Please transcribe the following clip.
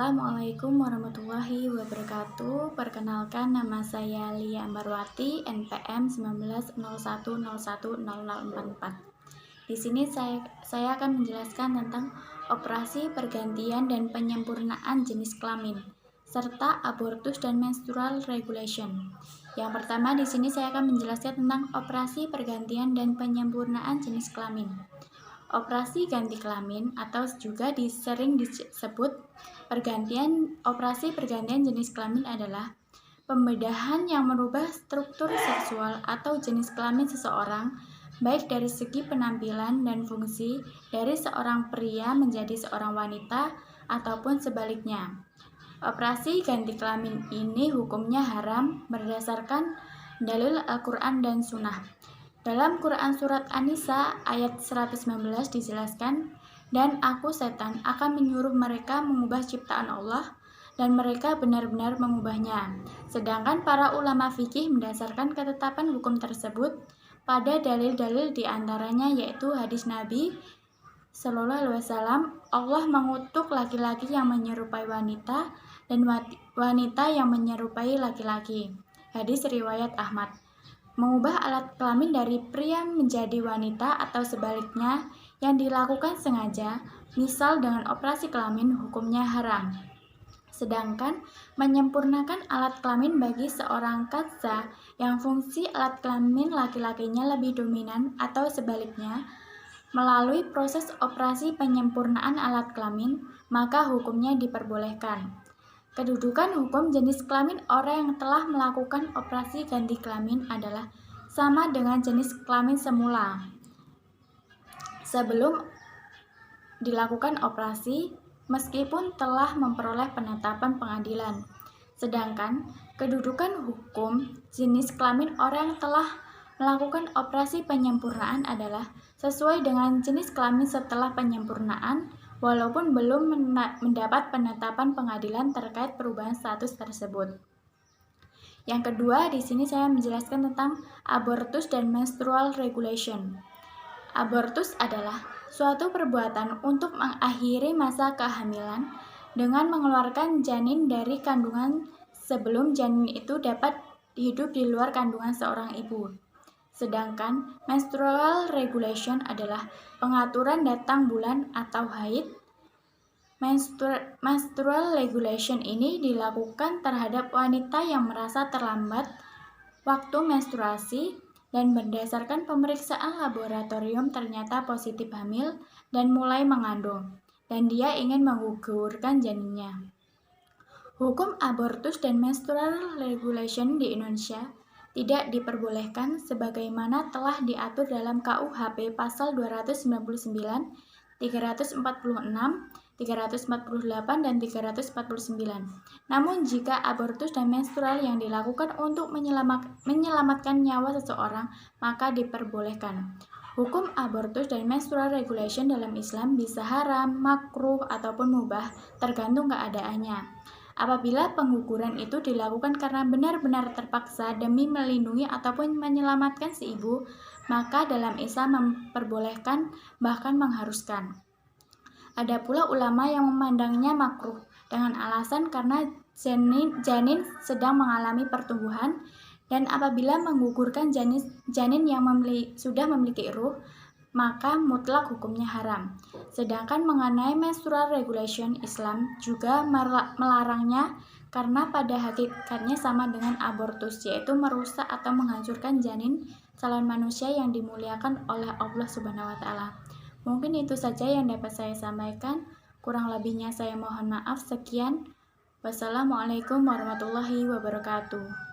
Assalamualaikum warahmatullahi wabarakatuh. Perkenalkan, nama saya Lia Ambarwati, NPM 1901010044. Di sini saya akan menjelaskan tentang operasi pergantian dan penyempurnaan jenis kelamin serta abortus dan menstrual regulation. Yang pertama, di sini saya akan menjelaskan tentang operasi pergantian dan penyempurnaan jenis kelamin. Operasi ganti kelamin atau juga sering disebut operasi pergantian jenis kelamin adalah pembedahan yang merubah struktur seksual atau jenis kelamin seseorang, baik dari segi penampilan dan fungsi dari seorang pria menjadi seorang wanita ataupun sebaliknya. Operasi ganti kelamin ini hukumnya haram berdasarkan dalil Al-Quran dan Sunnah. Dalam Quran Surat An-Nisa ayat 119 dijelaskan, "Dan aku setan akan menyuruh mereka mengubah ciptaan Allah, dan mereka benar-benar mengubahnya." Sedangkan para ulama fikih mendasarkan ketetapan hukum tersebut pada dalil-dalil diantaranya yaitu hadis Nabi Shallallahu Alaihi Wasallam, Allah mengutuk laki-laki yang menyerupai wanita dan wanita yang menyerupai laki-laki. Hadis riwayat Ahmad. Mengubah alat kelamin dari pria menjadi wanita atau sebaliknya yang dilakukan sengaja, misal dengan operasi kelamin, hukumnya haram. Sedangkan menyempurnakan alat kelamin bagi seorang katsa yang fungsi alat kelamin laki-lakinya lebih dominan atau sebaliknya, melalui proses operasi penyempurnaan alat kelamin, maka hukumnya diperbolehkan. Kedudukan hukum jenis kelamin orang yang telah melakukan operasi ganti kelamin adalah sama dengan jenis kelamin semula sebelum dilakukan operasi, meskipun telah memperoleh penetapan pengadilan. Sedangkan kedudukan hukum jenis kelamin orang yang telah melakukan operasi penyempurnaan adalah sesuai dengan jenis kelamin setelah penyempurnaan, walaupun belum mendapat penetapan pengadilan terkait perubahan status tersebut. Yang kedua, di sini saya menjelaskan tentang abortus dan menstrual regulation. Abortus adalah suatu perbuatan untuk mengakhiri masa kehamilan dengan mengeluarkan janin dari kandungan sebelum janin itu dapat hidup di luar kandungan seorang ibu. Sedangkan menstrual regulation adalah pengaturan datang bulan atau haid. Menstrual regulation ini dilakukan terhadap wanita yang merasa terlambat waktu menstruasi dan berdasarkan pemeriksaan laboratorium ternyata positif hamil dan mulai mengandung, dan dia ingin menggugurkan janinnya. Hukum abortus dan menstrual regulation di Indonesia tidak diperbolehkan sebagaimana telah diatur dalam KUHP pasal 299, 346, 348, dan 349. Namun jika abortus dan menstrual yang dilakukan untuk menyelamatkan nyawa seseorang, maka diperbolehkan. Hukum abortus dan menstrual regulation dalam Islam bisa haram, makruh, ataupun mubah, tergantung keadaannya. Apabila pengguguran itu dilakukan karena benar-benar terpaksa demi melindungi ataupun menyelamatkan si ibu, maka dalam Islam memperbolehkan, bahkan mengharuskan. Ada pula ulama yang memandangnya makruh dengan alasan karena janin sedang mengalami pertumbuhan, dan apabila menggugurkan janin yang sudah memiliki ruh, maka mutlak hukumnya haram. Sedangkan mengenai menstrual regulation, Islam juga melarangnya karena pada hakikatnya sama dengan abortus, yaitu merusak atau menghancurkan janin calon manusia yang dimuliakan oleh Allah Subhanahu wa Ta'ala. Mungkin itu saja yang dapat saya sampaikan. Kurang lebihnya saya mohon maaf. Sekian. Wassalamualaikum warahmatullahi wabarakatuh.